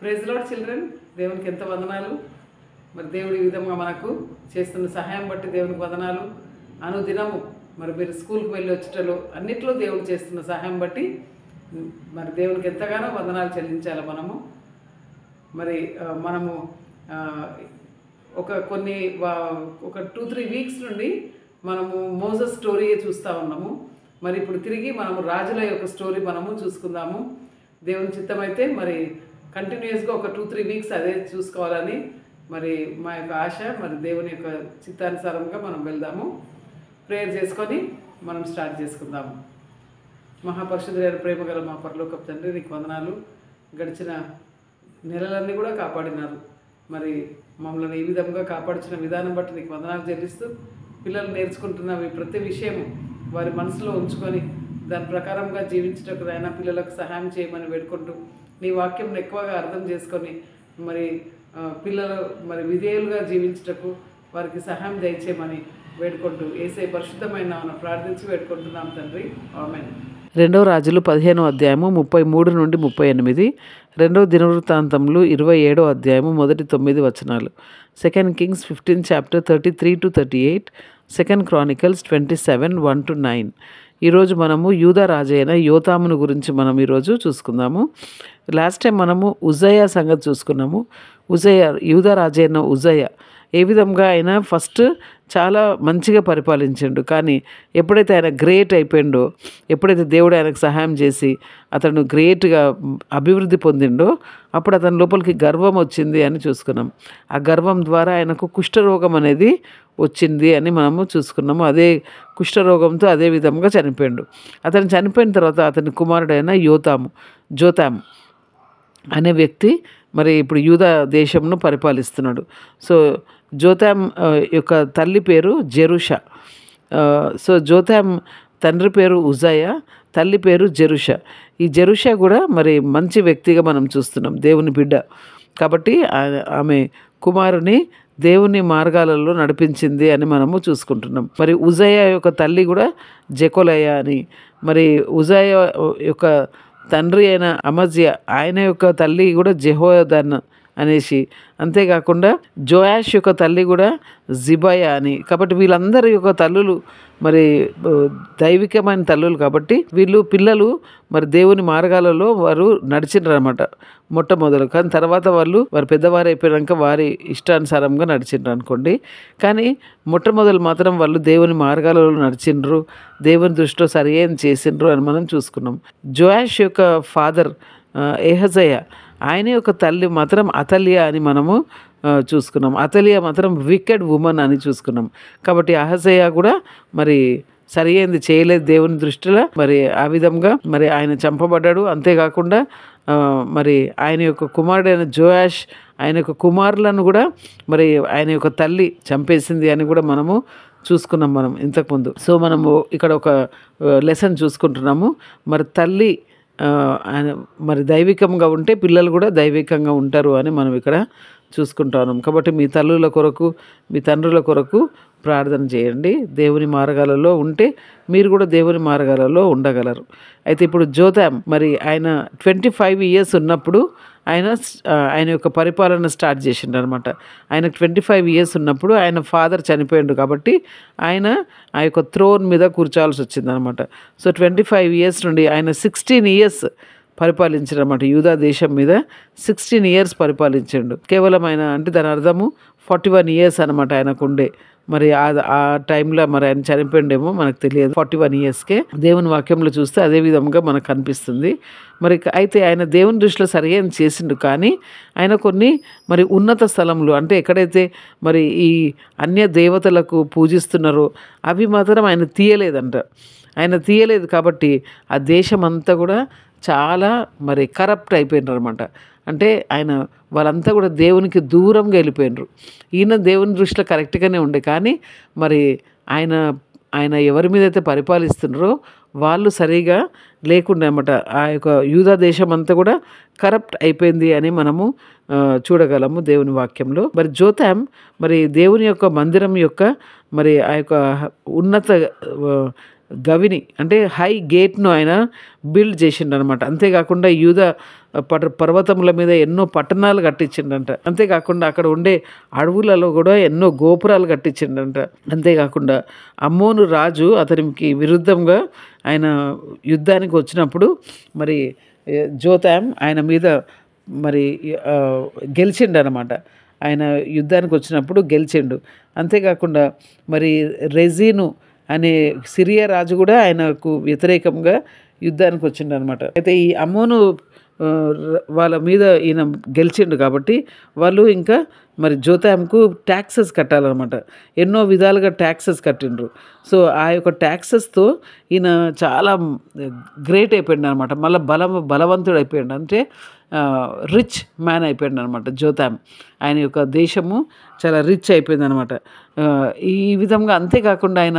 Praise lord children, దేవునికి ఎంత వందనాలు. మరి దేవుడి ఈ విధంగా మనకు చేస్తున్న సహాయం బట్టి దేవునికి వందనాలు. అనుదినము మరి మీరు స్కూల్కి వెళ్ళి వచ్చేటలో అన్నిట్లో దేవుడు చేస్తున్న సహాయం బట్టి మరి దేవునికి ఎంతగానో వందనాలు చెల్లించాలి మనము. మరి మనము ఒక 2-3 వీక్స్ నుండి మనము మోసెస్ స్టోరీ చూస్తూ ఉన్నాము. మరి ఇప్పుడు తిరిగి మనము రాజుల యొక్క స్టోరీ మనము చూసుకుందాము. దేవుని చిత్తమైతే మరి కంటిన్యూస్గా ఒక 2-3 వీక్స్ అదే చూసుకోవాలని మరి మా యొక్క ఆశ. మరి దేవుని యొక్క చిత్తానుసారంగా మనం వెళ్దాము. ప్రేయర్ చేసుకొని మనం స్టార్ట్ చేసుకుందాము. మహాపరిశుద్ధుడైన ప్రేమ గల మా పరలోకపు తండ్రి, నీకు వందనాలు. గడిచిన నెలలన్నీ కూడా కాపాడినారు. మరి మమ్మల్ని ఈ విధంగా కాపాడుచిన విధానం బట్టి నీకు వందనాలు చెల్లిస్తూ, పిల్లలు నేర్చుకుంటున్న ప్రతి విషయము వారి మనసులో ఉంచుకొని దాని ప్రకారంగా జీవించటకు అయినా పిల్లలకు సహాయం చేయమని వేడుకుంటూ, నీ వాక్యం ఎక్కువగా అర్థం చేసుకొని మరి పిల్లలు మరి విధేయులుగా జీవించటకు వారికి సహాయం దయచేయమని వేడుకుంటూ యేసయ్య పరిశుద్ధమైన నామమున ప్రార్థించి వేడుకుంటున్నాం తండ్రి, ఆమేన్. 2 రాజులు 15వ అధ్యాయము 33 నుండి 38, 2 దినవృత్తాంతములు 27వ అధ్యాయము మొదటి 9 వచనాలు, 2 కింగ్స్ 15 చాప్టర్ 33 to 38, 2 క్రానికల్స్ 27 1-9. ఈరోజు మనము యూదా రాజు అయిన యోతామును గురించి మనం ఈరోజు చూసుకుందాము. లాస్ట్ టైం మనము ఉజ్జయ సంగతి చూసుకున్నాము. యూదా రాజు అయిన ఉజ్జయ ఏ విధంగా ఆయన ఫస్ట్ చాలా మంచిగా పరిపాలించిండు. కానీ ఎప్పుడైతే ఆయన గ్రేట్ అయిపోయిండో, ఎప్పుడైతే దేవుడు ఆయనకు సహాయం చేసి అతను గ్రేట్గా అభివృద్ధి పొందిండో, అప్పుడు అతని లోపలికి గర్వం వచ్చింది అని చూసుకున్నాం. ఆ గర్వం ద్వారా ఆయనకు కుష్ఠరోగం అనేది వచ్చింది అని మనము చూసుకున్నాము. అదే కుష్ఠరోగంతో అదే విధంగా చనిపోయిండు. అతను చనిపోయిన తర్వాత అతని కుమారుడైన జోతాము అనే వ్యక్తి మరి ఇప్పుడు యూదా దేశంను పరిపాలిస్తున్నాడు. సో జోతాం యొక్క తల్లి పేరు జెరుషా. సో జోతాం తండ్రి పేరు ఉజ్జయ, తల్లి పేరు జెరుషా. ఈ జెరుషా కూడా మరి మంచి వ్యక్తిగా మనం చూస్తున్నాం, దేవుని బిడ్డ కాబట్టి ఆమె కుమారుని దేవుని మార్గాలలో నడిపించింది అని మనము చూసుకుంటున్నాం. మరి ఉజ్జయ యొక్క తల్లి కూడా జెకొలయ అని, మరి ఉజ్జయ యొక్క తండ్రి అయిన అమజ్యా ఆయన యొక్క తల్లి కూడా జెహోయదన్ అనేసి, అంతేకాకుండా జోయాష్ యొక్క తల్లి కూడా జిబయ అని. కాబట్టి వీళ్ళందరి యొక్క తల్లులు మరి దైవికమైన తల్లులు కాబట్టి వీళ్ళు పిల్లలు మరి దేవుని మార్గాలలో వారు నడిచిండ్రు అనమాట మొట్టమొదలు. కానీ తర్వాత వారు పెద్దవారు అయిపోయాక వారి ఇష్టానుసారంగా నడిచిండ్రు అనుకోండి. కానీ మొట్టమొదలు మాత్రం వాళ్ళు దేవుని మార్గాలలో నడిచిండ్రు, దేవుని దృష్టిలో సరియైన చేసిండ్రు అని మనం చూసుకున్నాం. జోయాష్ యొక్క ఫాదర్ ఏహజయ, ఆయన యొక్క తల్లి మాత్రం అతలియా అని మనము చూసుకున్నాం. అతలియా మాత్రం వికెడ్ ఉమెన్ అని చూసుకున్నాం. కాబట్టి అహజయ కూడా మరి సరి అయింది చేయలేదు దేవుని దృష్టిలో. మరి ఆ విధంగా మరి ఆయన చంపబడ్డాడు. అంతేకాకుండా మరి ఆయన యొక్క కుమారుడైన జోయాష్ ఆయన యొక్క కుమారులను కూడా మరి ఆయన యొక్క తల్లి చంపేసింది అని కూడా మనము చూసుకున్నాం మనం ఇంతకుముందు. సో మనము ఇక్కడ ఒక లెసన్ చూసుకుంటున్నాము. మరి తల్లి మరి దైవికంగా ఉంటే పిల్లలు కూడా దైవికంగా ఉంటారు అని మనం ఇక్కడ చూసుకుంటున్నాం. కాబట్టి మీ తల్లుల కొరకు, మీ తండ్రుల కొరకు ప్రార్థన చేయండి. దేవుని మార్గాలలో ఉంటే మీరు కూడా దేవుని మార్గాలలో అయితే ఇప్పుడు జోతాం మరి ఆయన 25 years ఉన్నప్పుడు ఆయన యొక్క పరిపాలన స్టార్ట్ చేసిండు అనమాట. ఆయనకు 25 years ఉన్నప్పుడు ఆయన ఫాదర్ చనిపోయిండు కాబట్టి ఆయన ఆ యొక్క థ్రోన్ మీద కూర్చోవాల్సి వచ్చింది అనమాట. సో 25 years నుండి ఆయన 16 years పరిపాలించాడు అనమాట. యూదా దేశం మీద 16 years పరిపాలించాడు. కేవలం ఆయన అంటే దాని అర్థము 41 years అనమాట ఆయనకు ఉండే. మరి ఆ టైంలో మరి ఆయన చనిపోయిండేమో మనకు తెలియదు. 41 yearsకే దేవుని వాక్యంలో చూస్తే అదే విధంగా మనకు కనిపిస్తుంది. మరి అయితే ఆయన దేవుని దృష్టిలో సరైన చేసిండు. కానీ ఆయన కొన్ని మరి ఉన్నత స్థలంలో అంటే ఎక్కడైతే మరి ఈ అన్య దేవతలకు పూజిస్తున్నారో అవి మాత్రం ఆయన తీయలేదంట. ఆయన తీయలేదు కాబట్టి ఆ దేశం అంతా కూడా చాలా మరి కరప్ట్ అయిపోయినారు అనమాట. అంటే వాళ్ళంతా కూడా దేవునికి దూరంగా వెళ్ళిపోయినారు. ఈయన దేవుని దృష్టిలో కరెక్ట్గానే ఉండే, కానీ మరి ఆయన ఎవరి మీద అయితే పరిపాలిస్తున్నారో వాళ్ళు సరిగా లేకుండా అన్నమాట. ఆ యొక్క యూదా దేశం అంతా కూడా కరప్ట్ అయిపోయింది అని మనము చూడగలము దేవుని వాక్యంలో. మరి జోతాం మరి దేవుని యొక్క మందిరం యొక్క మరి ఆ యొక్క ఉన్నత గవిని అంటే హై గేట్ను ఆయన బిల్డ్ చేసిండు అనమాట. అంతేకాకుండా యూద పర్వతముల మీద ఎన్నో పట్టణాలు కట్టించిండంట. అంతేకాకుండా అక్కడ ఉండే అడవులలో కూడా ఎన్నో గోపురాలు కట్టించిండంట. అంతేకాకుండా అమ్మోను రాజు అతనికి విరుద్ధంగా ఆయన యుద్ధానికి వచ్చినప్పుడు మరి జోతాం ఆయన మీద మరి గెలిచిండు అనమాట. ఆయన యుద్ధానికి వచ్చినప్పుడు గెలిచిండు. అంతేకాకుండా మరి రెజీను అనే సిరియా రాజు కూడా ఆయనకు వ్యతిరేకంగా యుద్ధానికి వచ్చిండు అనమాట. అయితే ఈ అమ్మోను వాళ్ళ మీద ఈయన గెలిచిండు కాబట్టి వాళ్ళు ఇంకా మరి జోతాంకు ట్యాక్సెస్ కట్టాలన్నమాట. ఎన్నో విధాలుగా ట్యాక్సెస్ కట్టిండ్రు. సో ఆ యొక్క ట్యాక్సెస్తో ఈయన చాలా గ్రేట్ అయిపోయిండు అనమాట. మళ్ళీ బలవంతుడు అయిపోయాడు. అంటే రిచ్ మ్యాన్ అయిపోయాడు అనమాట జోతాం. ఆయన యొక్క దేశము చాలా రిచ్ అయిపోయింది అనమాట. ఈ విధంగా అంతేకాకుండా ఆయన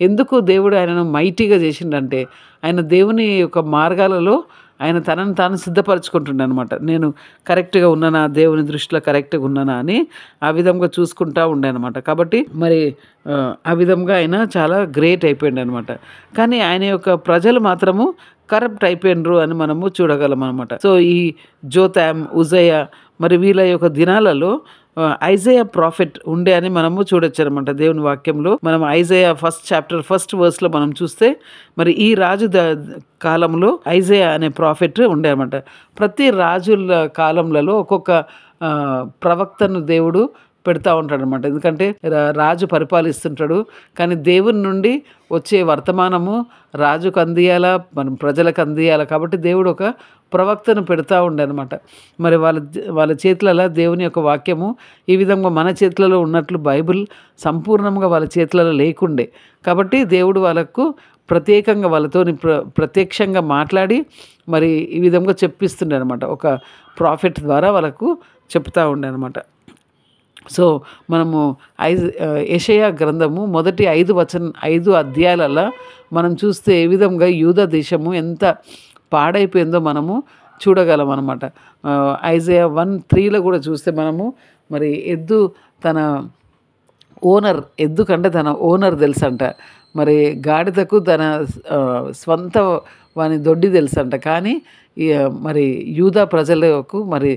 ఎందుకు దేవుడు ఆయనను మైటీగా చేసిండంటే ఆయన దేవుని యొక్క మార్గాలలో ఆయన తనను తాను సిద్ధపరచుకుంటుండే అనమాట. నేను కరెక్ట్గా ఉన్నానా, దేవుని దృష్టిలో కరెక్ట్గా ఉన్నానా అని ఆ విధంగా చూసుకుంటూ ఉండే అనమాట. కాబట్టి మరి ఆ విధంగా ఆయన చాలా గ్రేట్ అయిపోయింది అనమాట. కానీ ఆయన యొక్క ప్రజలు మాత్రము కరప్ట్ అయిపోయినరు అని మనము చూడగలం అనమాట. సో ఈ జోతాం, ఉజయ మరి వీళ్ళ యొక్క దినాలలో ఐజయా ప్రాఫిట్ ఉండే అని మనము చూడొచ్చు అనమాట. దేవుని వాక్యంలో మనం ఐజయా ఫస్ట్ చాప్టర్ ఫస్ట్ వర్స్లో మనం చూస్తే మరి ఈ రాజు కాలంలో ఐజయా అనే ప్రాఫిట్ ఉండే అనమాట. ప్రతి రాజుల కాలంలో ఒక్కొక్క ప్రవక్తను దేవుడు పెడతా ఉంటాడు అనమాట. ఎందుకంటే రాజు పరిపాలిస్తుంటాడు, కానీ దేవుని నుండి వచ్చే వర్తమానము రాజుకు అందియాలా, మనం ప్రజలకు అందియాలా. కాబట్టి దేవుడు ఒక ప్రవక్తను పెడతా ఉండే అనమాట. మరి వాళ్ళ చేతులలో దేవుని యొక్క వాక్యము ఈ విధంగా మన చేతులలో ఉన్నట్లు బైబిల్ సంపూర్ణంగా వాళ్ళ చేతులలో లేకుండే. కాబట్టి దేవుడు వాళ్ళకు ప్రత్యేకంగా వాళ్ళతో ప్రత్యక్షంగా మాట్లాడి మరి ఈ విధంగా చెప్పిస్తుండే అనమాట. ఒక ప్రాఫిట్ ద్వారా వాళ్ళకు చెప్తా ఉండే అనమాట. సో మనము యెషయా గ్రంథము మొదటి 5 అధ్యాయాలలో మనం చూస్తే ఏ విధంగా యూదా దేశము ఎంత పాడైపోయిందో మనము చూడగలం అనమాట. ఐజయా 1:3లో కూడా చూస్తే మనము మరి తన ఎద్దు కంటే తన ఓనర్ తెలుసంట. మరి గాడిదకు తన స్వంత వాని దొడ్డి తెలుసంట. కానీ మరి యూదా ప్రజలకు మరి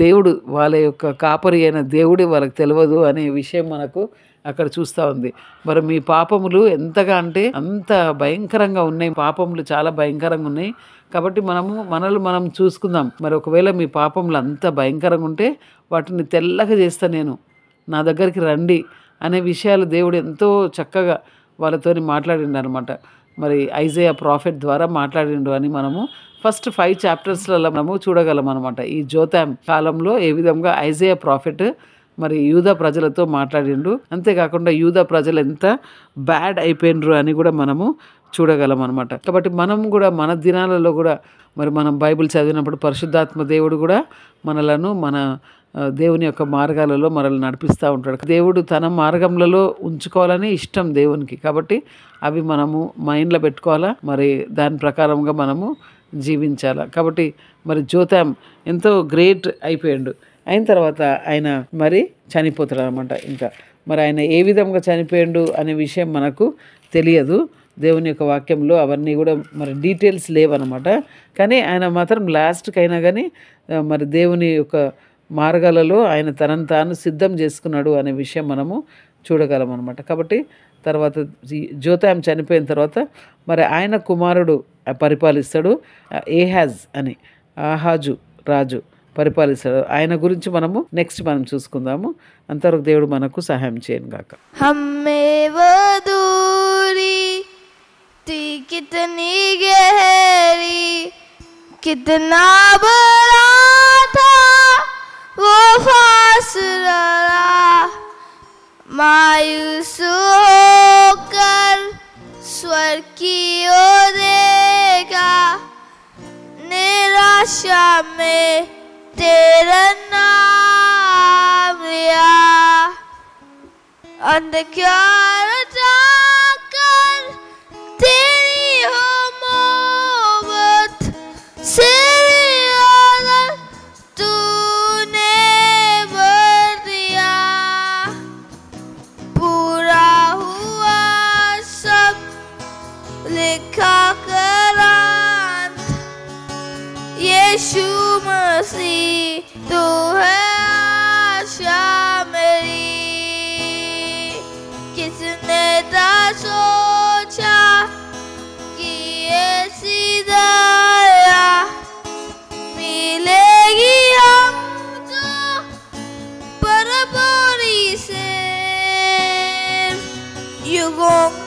దేవుడు వాళ్ళ యొక్క కాపరి అయిన దేవుడు వాళ్ళకి తెలియదు అనే విషయం మనకు అక్కడ చూస్తూ ఉంది. మరి మీ పాపములు ఎంతగా అంటే అంత భయంకరంగా ఉన్నాయి. పాపములు చాలా భయంకరంగా ఉన్నాయి. కాబట్టి మనల్ని మనం చూసుకుందాం. మరి ఒకవేళ మీ పాపములు అంత భయంకరంగా ఉంటే వాటిని తెల్లగా చేస్తా, నేను నా దగ్గరికి రండి అనే విషయాలు దేవుడు ఎంతో చక్కగా వాళ్ళతోని మాట్లాడిండు అనమాట. మరి ఐజయా ప్రాఫిట్ ద్వారా మాట్లాడిండు అని మనము ఫస్ట్ 5 చాప్టర్స్లలో మనము చూడగలం అనమాట. ఈ జోతాం కాలంలో ఏ విధంగా ఐజయా ప్రాఫిట్ మరి యూదా ప్రజలతో మాట్లాడిండు. అంతేకాకుండా యూదా ప్రజలు ఎంత బ్యాడ్ అయిపోయినరు అని కూడా మనము చూడగలం అనమాట. కాబట్టి మనం కూడా మన దినాలలో కూడా మరి మనం బైబిల్ చదివినప్పుడు పరిశుద్ధాత్మ దేవుడు కూడా మనలను మన దేవుని యొక్క మార్గాలలో మనల్ని నడిపిస్తూ ఉంటాడు. దేవుడు తన మార్గంలో ఉంచుకోవాలని ఇష్టం దేవునికి. కాబట్టి అవి మనము మైండ్లో పెట్టుకోవాలా, మరి దాని ప్రకారంగా మనము జీవించాలా. కాబట్టి మరి జోతాం ఎంతో గ్రేట్ అయిపోయాడు. అయిన తర్వాత ఆయన మరి చనిపోతాడు అనమాట. ఇంకా మరి ఆయన ఏ విధంగా చనిపోయాడు అనే విషయం మనకు తెలియదు. దేవుని యొక్క వాక్యంలో అవన్నీ కూడా మరి డీటెయిల్స్ లేవన్నమాట. కానీ ఆయన మాత్రం లాస్ట్కి అయినా కానీ మరి దేవుని యొక్క మార్గాలలో ఆయన తనను తాను సిద్ధం చేసుకున్నాడు అనే విషయం మనము చూడగలం అనమాట. కాబట్టి తర్వాత జోతాం చనిపోయిన తర్వాత మరి ఆయన కుమారుడు పరిపాలిస్తాడు. ఏహాజ్ అని ఆహాజు రాజు పరిపాలిస్తాడు. ఆయన గురించి మనము నెక్స్ట్ మనం చూసుకుందాము. అంతవరకు దేవుడు మనకు సహాయం చేయను గాక. कितनी गहरी कितना बड़ा था वो फासला, मायूस होकर स्वर की ओर देखा, निराशा में तेरा नाम लिया, अंधकार जाकर तेरी हो मोहब्बत से तूने भर दिया, पूरा हुआ सब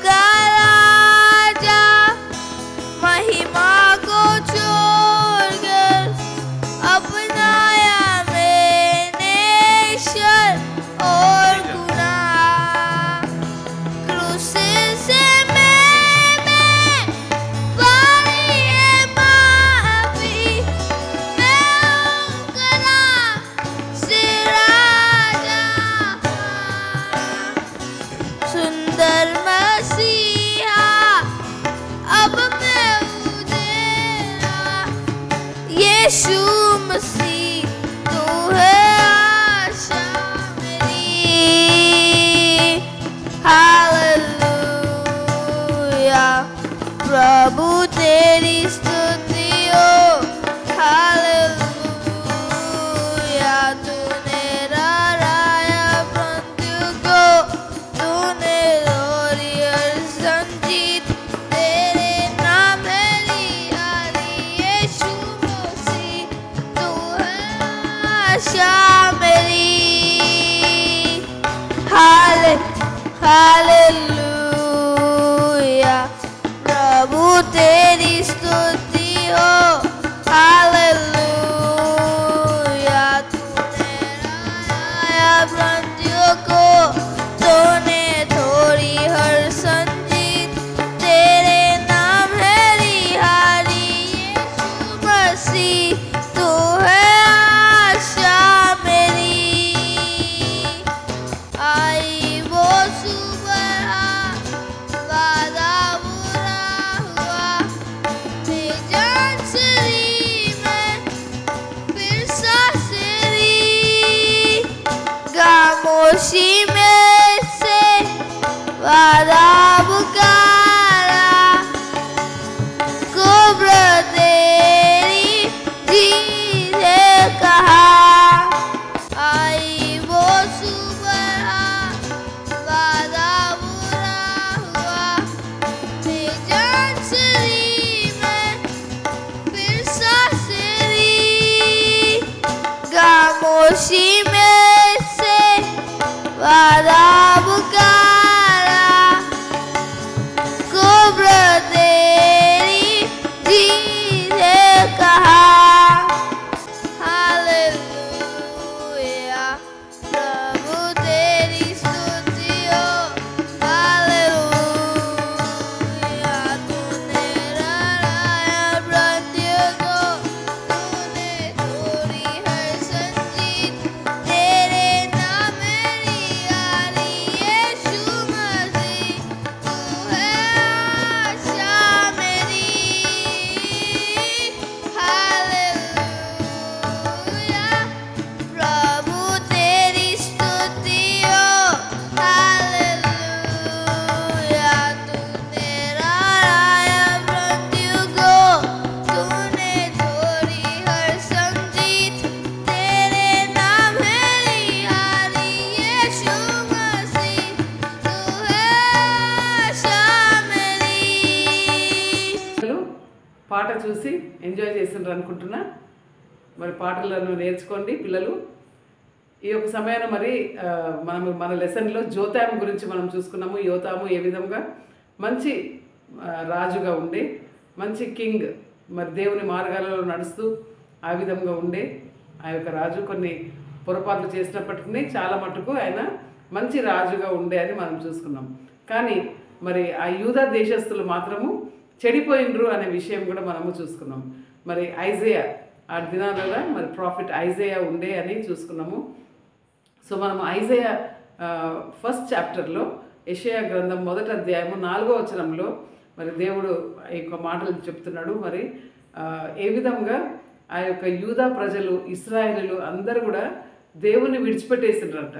का राजा महिमा को छोड़कर अपनाया मैंने शर और गुनाह। क्रूस से मैं पाई है माफी, मैं उनका से राजा। सुंदर मसीहा अब मैं उजेड़ा, यीशु मसीह तू है आशा मेरी। हालेलुया प्रभु तेरी स्तुति हो। हालेलुया तूने राया मृत्यु को, तूने रोरी हर संजीत, तेरे नाम है रिहाई यीशु मसीह तू है आशा मेरी। हालेलुया प्रभु तेरी स्तुति हो। हालेलुया तूने राया मृत्यु को, तूने तोड़ी हर संजीत, तेरे नाम है रिहाई यीशु मसीह तू है आशा मेरी। आई वो सुबह वादा बुरा हुआ, बेजान शरीर में फिर सांसें ली। खामोशी में से वादा पुकारा, कुब्र तेरी जीत है कहा। आई वो सुबह वादा बुरा हुआ, बेजान शरीर में फिर सांसें ली। खामोशी में से वादा पुकारा, कुब्र तेरी जीत है कहा। हालेलुया प्रभु तेरी स्तुति हो। हालेलुया तूने राया मृत्यु को, तूने तोड़ी हर संजीत, तेरे नाम है रिहाई यीशु मसीह तू है आशा मेरी। हालेलुया प्रभु तेरी स्तुति हो। हालेलुया तूने राया मृत्यु को, तूने तोड़ी हर संजीत, तेरे नाम है रिहाई यीशु मसीह तू है आशा मेरी। పిల్లలు పాట చూసి ఎంజాయ్ చేసిండ్రు అనుకుంటున్నా. మరి పాటలను నేర్చుకోండి పిల్లలు. ఈ యొక్క సమయాన మరి మన లెసన్లో జోతాము గురించి మనం చూసుకున్నాము. యోతాము ఏ విధంగా మంచి రాజుగా ఉండే, మంచి కింగ్, మరి దేవుని మార్గాలలో నడుస్తూ ఆ విధంగా ఉండే ఆ యొక్క రాజు కొన్ని పొరపాట్లు చేసినప్పటికీ చాలా మటుకు ఆయన మంచి రాజుగా ఉండే అని మనం చూసుకున్నాం. కానీ మరి ఆ యూదా దేశస్తులు మాత్రము చెడిపోయినరు అనే విషయం కూడా మనము చూసుకున్నాం. మరి ఐజయా ఆ దినాలలో మరి ప్రాఫిట్ ఐజయా ఉండే అని చూసుకున్నాము. సో మనము ఐజయా ఫస్ట్ చాప్టర్లో యెషయా గ్రంథం 1వ అధ్యాయము 4వ వచనంలో మరి దేవుడు ఈ యొక్క మాటలు చెప్తున్నాడు. మరి ఏ విధంగా ఆ యొక్క యూదా ప్రజలు, ఇశ్రాయేలీలు అందరూ కూడా దేవుణ్ణి విడిచిపెట్టేసిండ్రంట.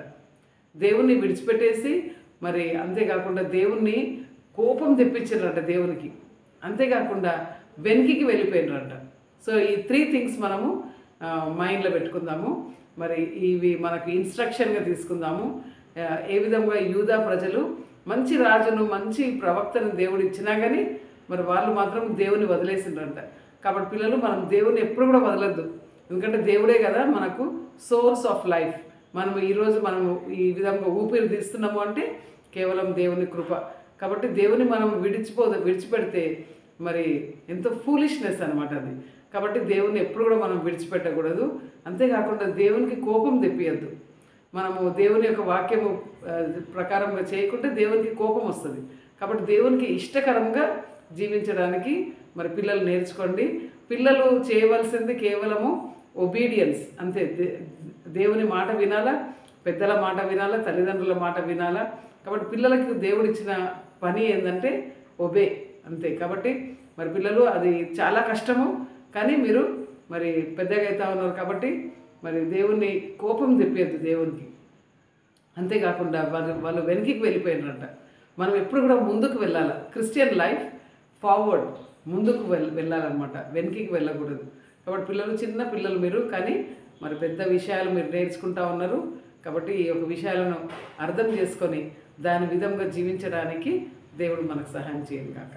దేవుణ్ణి విడిచిపెట్టేసి మరి అంతేకాకుండా దేవుణ్ణి కోపం తెప్పించారంట దేవునికి. అంతేకాకుండా వెనక్కి వెళ్ళిపోయినారంట. సో ఈ 3 థింగ్స్ మనము మైండ్లో పెట్టుకుందాము. మరి ఇవి మనకు ఇన్స్ట్రక్షన్గా తీసుకుందాము. ఏ విధంగా యూదా ప్రజలు మంచి రాజును, మంచి ప్రవక్తను దేవుడు ఇచ్చినా కానీ మరి వాళ్ళు మాత్రం దేవుని వదిలేసిండ్రంట. కాబట్టి పిల్లలు మనం దేవుని ఎప్పుడు కూడా వదలొద్దు. ఎందుకంటే దేవుడే కదా మనకు సోర్స్ ఆఫ్ లైఫ్. మనము ఈరోజు మనము ఈ విధంగా ఊపిరి తీస్తున్నాము అంటే కేవలం దేవుని కృప. కాబట్టి దేవుని మనం విడిచిపెడితే మరి ఎంతో ఫూలిష్నెస్ అనమాట అది. కాబట్టి దేవుని ఎప్పుడు కూడా మనం విడిచిపెట్టకూడదు. అంతేకాకుండా దేవునికి కోపం తెప్పియద్దు. మనము దేవుని యొక్క వాక్యము ప్రకారంగా చేయకుంటే దేవునికి కోపం వస్తుంది. కాబట్టి దేవునికి ఇష్టకరంగా జీవించడానికి మరి పిల్లలు నేర్చుకోండి. పిల్లలు చేయవలసింది కేవలము ఒబీడియన్స్ అంతే. దేవుని మాట వినాలా, పెద్దల మాట వినాలా, తల్లిదండ్రుల మాట వినాలా. కాబట్టి పిల్లలకు దేవుడు ఇచ్చిన పని ఏంటంటే ఒబే అంతే. కాబట్టి మరి పిల్లలు అది చాలా కష్టము, కానీ మీరు మరి పెద్దగా అవుతా ఉన్నారు కాబట్టి మరి దేవుని కోపం తెప్పేద్దు దేవునికి. అంతేకాకుండా వాళ్ళు వెనక్కి వెళ్ళిపోయినారంట. మనం ఎప్పుడు కూడా ముందుకు వెళ్ళాలి. క్రిస్టియన్ లైఫ్ ఫార్వర్డ్, ముందుకు వెళ్ళాలన్నమాట, వెనక్కి వెళ్ళకూడదు. కాబట్టి పిల్లలు చిన్న పిల్లలు మీరు, కానీ మరి పెద్ద విషయాలు మీరు నేర్చుకుంటా ఉన్నారు. కాబట్టి ఈ యొక్క విషయాలను అర్థం చేసుకొని దాని విధంగా జీవించడానికి దేవుడు మనకు సహాయం చేయను కాక.